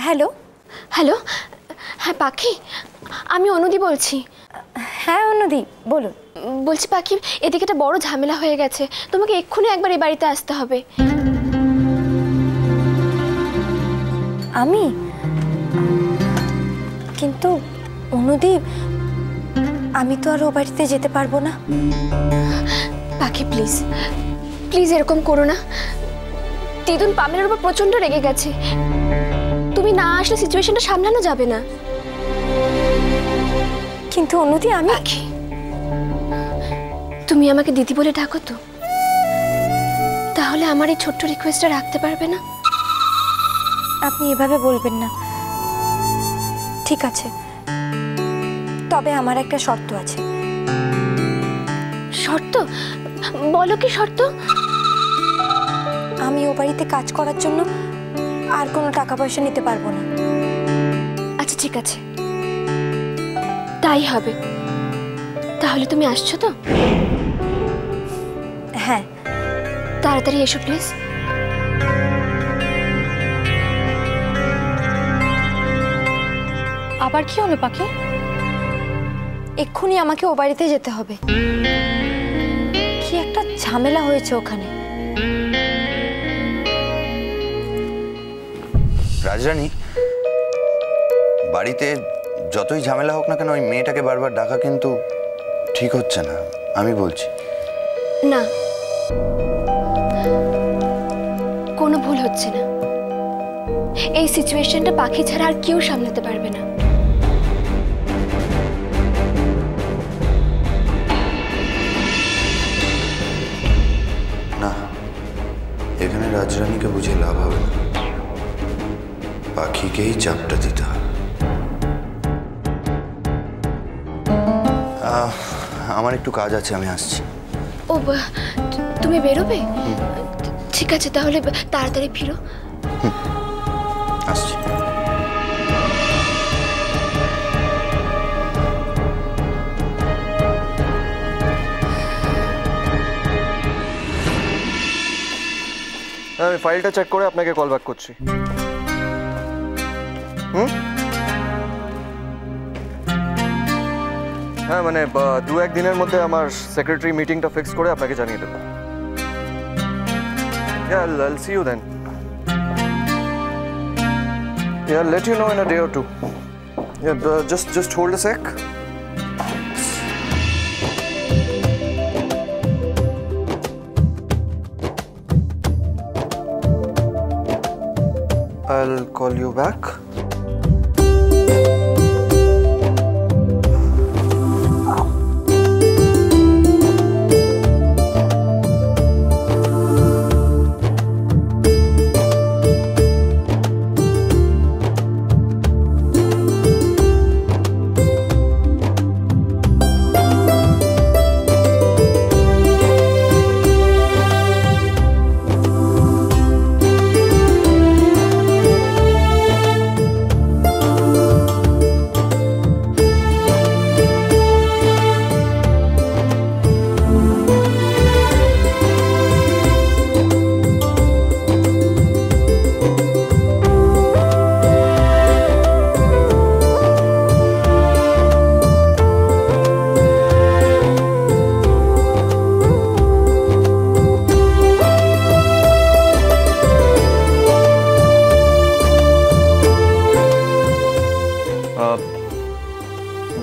Hello hello, হ্যাঁ পাখি, আমি অনুদি বলছি। হ্যাঁ অনুদি বলুন। বলছি পাখি, এদিকে একটা বড় ঝামেলা হয়ে গেছে, তোমাকে এক্ষুনি একবার এই বাড়িতে আসতে হবে। আমি কিন্তু অনুদি, আমি তো আর ও বাড়িতে যেতে পারবো না। পাখি প্লিজ প্লিজ এরকম করো না। দিদুন পামেলার উপর প্রচন্ড রেগে গেছে, তুমি না আসলে সিচুয়েশনটা সামলানো যাবে না। কিন্তু অনুদি আমি পাখি, তুমি আমাকে দিদি বলে ডাকো তো, তাহলে আমার এই ছোট্ট রিকোয়েস্টটা রাখতে পারবে না? আপনি এভাবে বলবেন না। ঠিক আছে, তবে আমার একটা শর্ত আছে। শর্ত? বলো কি শর্ত? আমি ও বাড়িতে কাজ করার জন্য আর কোনো টাকা পয়সা নিতে পারবো না। আচ্ছা ঠিক আছে, তাই হবে। তাহলে তুমি আসছো তো? হ্যাঁ। তাড়াতাড়ি এসো প্লিজ। আবার কি হলো পাখি? এক্ষুনি আমাকে ও বাড়িতে যেতে হবে। কি একটা ঝামেলা হয়েছে ওখানে। রাজরানী, বাড়িতে যতই ঝামেলা হোক না কেন ওই মেয়েটাকে বারবার ডাকা কিন্তু ঠিক হচ্ছে না, আমি বলছি। না, কোনো ভুল হচ্ছে না। এই সিচুয়েশনটা পাখি ছাড়া আর কেউ সামলাতে পারবে না। না, এখানে রাজরানীকে বুঝে লাভ হবে না, পাখিকেই চাপটা দিতে হবে। আমার একটু কাজ আছে, আমি আসছি। ও তুমি বেরোবে? ঠিক আছে, তাহলে তাড়াতাড়ি ফিরো। আসছি। আমি ফাইলটা চেক করে আপনাকে কল ব্যাক করছি। হ্যাঁ, মানে 2-1 দিনের মধ্যে আমার সেক্রেটারি মিটিংটা ফিক্স করে আপনাকে জানিয়ে দেবো। Yeah, I'll see you then. Yeah, I'll let you know in a day or two. Yeah, just hold a sec. I'll call you back.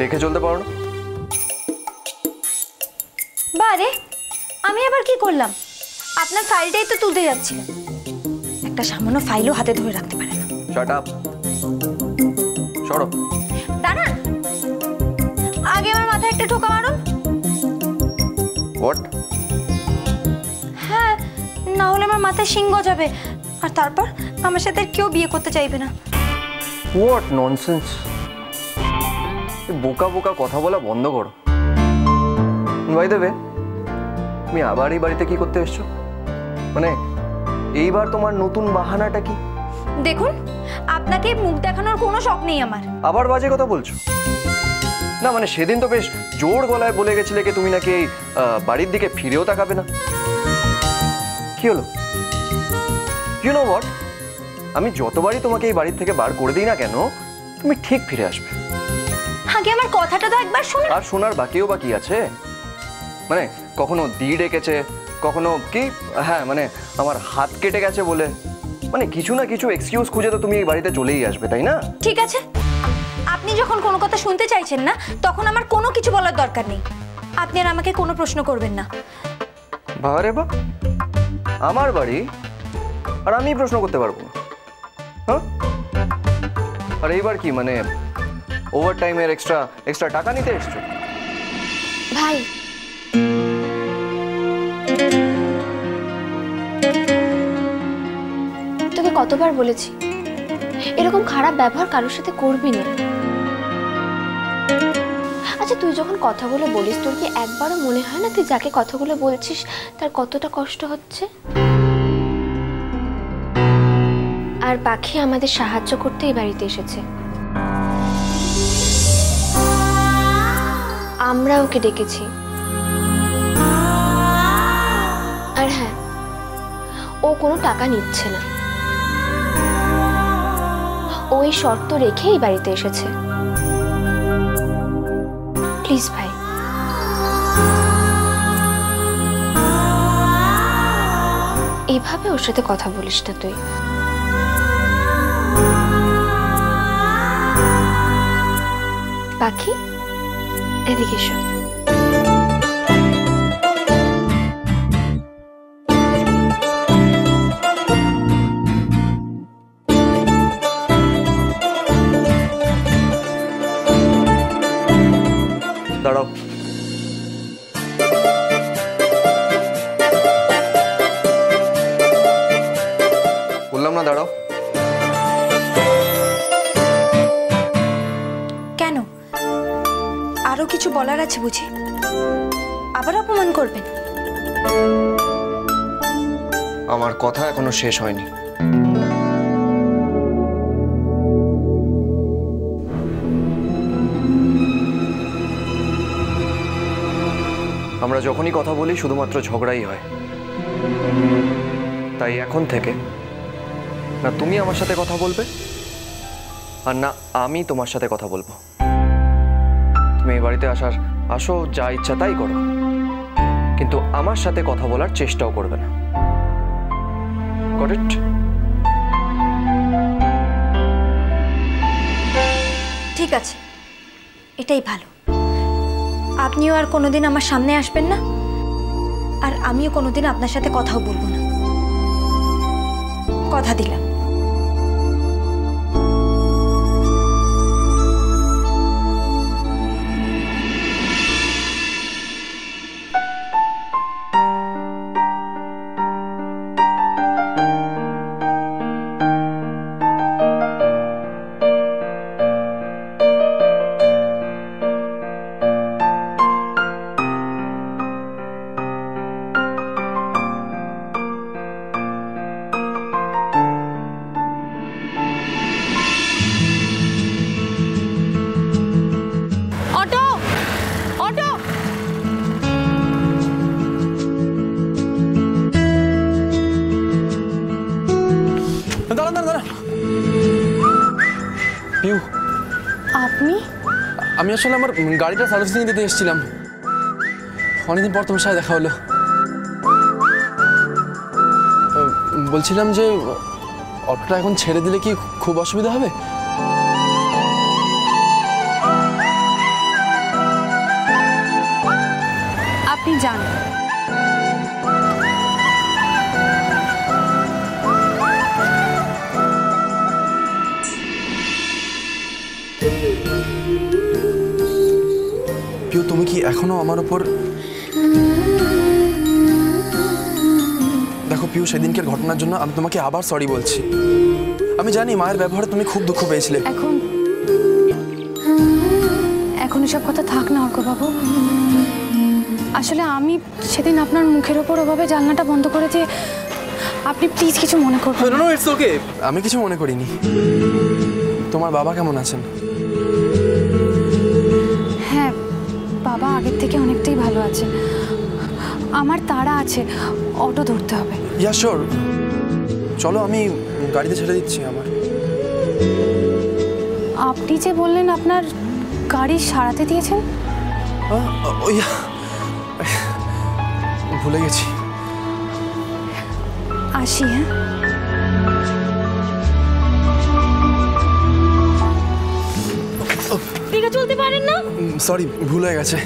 দেখে চলতে পারো না? বারে, আমি আবার কি করলাম? আপনার ফাইলটাই তো তুলতে যাচ্ছিলাম। একটা সামান্য ফাইলও হাতে ধরে রাখতে পারে না। Shut up. সরো। দাঁড়ান, আগে আমার মাথায় একটা ঠোকা মারুন। হোয়াট? হ্যাঁ, না হলে আমার মাথায় শিং গজাবে, আর তারপর আমার সাথে আর কেউ বিয়ে করতে চাইবে না। What nonsense! বোকা বোকা কথা বলা বন্ধ করো। বাই দ্য ওয়ে, তুমি আবার এই বাড়িতে কি করতে এসছো? মানে এইবার তোমার নতুন বাহানাটা কি? দেখুন, আপনাকে মুখ দেখানোর কোনো শখ নেই আমার। আবার বাজে কথা বলছো? না মানে সেদিন তো বেশ জোর গলায় বলে গেছিলে কি তুমি নাকি এই বাড়ির দিকে ফিরেও তাকাবে না। কি হলো? ইউ নো হোয়াট, আমি যতবারই তোমাকে এই বাড়ির থেকে বার করে দিই না কেন, তুমি ঠিক ফিরে আসবে। আগে আমার কথাটা তো একবার শুনুন। আর শোনার বাকিও বাকি আছে। মানে কখনো দি ডেকেছে, কখনো কি, হ্যাঁ মানে আমার হাত কেটে গেছে বলে, মানে কিছু না কিছু এক্সকিউজ খুঁজে তো তুমি এই বাড়িতে চলেই আসবে, তাই না? ঠিক আছে, আপনি যখন কোনো কথা শুনতে চাইছেন না, তখন আমার কোনো কিছু বলার দরকার নেই। আপনি আর আমাকে কোনো প্রশ্ন করবেন না। বারে বা, আমার বাড়ি আর আমি প্রশ্ন করতে পারবো না? হ্যাঁ, আর এইবার কি মানে ওভার টাইমের এক্সট্রা টাকা নিতে এসছো? ভাই, তোকে কতবার বলেছি এরকম খারাপ ব্যবহার কারোর সাথে করবি না। আচ্ছা, তুই যখন কথাগুলো বলিস, তোর কি একবারও মনে হয় না তুই যাকে কথাগুলো বলছিস তার কতটা কষ্ট হচ্ছে? আর পাখি আমাদের সাহায্য করতে এই বাড়িতে এসেছে, আমরা ওকে ডেকেছি। আর হ্যাঁ, ও কোনো টাকা নিচ্ছে না, ও এই শর্ত রেখে এই বাড়িতে এসেছে। প্লিজ ভাই, এভাবে ওর সাথে কথা বলিস না তুই। পাখি, এদিকে এসো। দাঁড়াও, বললাম না দাঁড়াও। কেন, আরো কিছু বলার আছে বুঝি? আবার অপমান করবেন? আমার কথা এখনো শেষ হয়নি। আমরা যখনই কথা বলি শুধুমাত্র ঝগড়াই হয়, তাই এখন থেকে না তুমি আমার সাথে কথা বলবে আর না আমি তোমার সাথে কথা বলবো। তুমি এই বাড়িতে আসো, যা ইচ্ছা তাই করো, কিন্তু আমার সাথে কথা বলার চেষ্টাও করবে না। Got it? ঠিক আছে, এটাই ভালো। আপনিও আর কোনোদিন আমার সামনে আসবেন না, আর আমিও কোনোদিন আপনার সাথে কথাও বলবো না। কথা দিলাম। আপনি? আমি আসলে আমার গাড়িটা সার্ভিসিং দিতে এসেছিলাম। অনেকদিন পর তোমার সাথে দেখা হলো। বলছিলাম যে অটোটা এখন ছেড়ে দিলে কি খুব অসুবিধা হবে? আপনি যান। পিউ, তুমি কি এখনো আমার উপর... দেখো পিউ, সেদিনকের ঘটনার জন্য আমি তোমাকে আবার সরি বলছি। আমি জানি মায়ের ব্যবহারে তুমি খুব দুঃখ পেয়েছিলে। এখন এসব কথা থাক না অর্কবাবু। আসলে আমি সেদিন আপনার মুখের ওপর ওভাবে জানলাটা বন্ধ করে দিয়ে, আপনি প্লিজ কিছু মনে করবেন না। No, it's okay. আমি কিছু মনে করিনি। তোমার বাবা কেমন আছেন? হ্যাঁ, বাবা আগের থেকে অনেকটাই ভালো আছে। আমার তাড়া আছে, অটো ধরতে হবে। Yeah sure. চলো আমি গাড়িতে ছেড়ে দিচ্ছি আমার। আপনি যে বললেন আপনার গাড়ি সারাতে দিয়েছেন? ওই ভুলে গেছি। আসি। হ্যাঁ, দিকে চলতে পারেন না? সরি, ভুল হয়ে গেছে।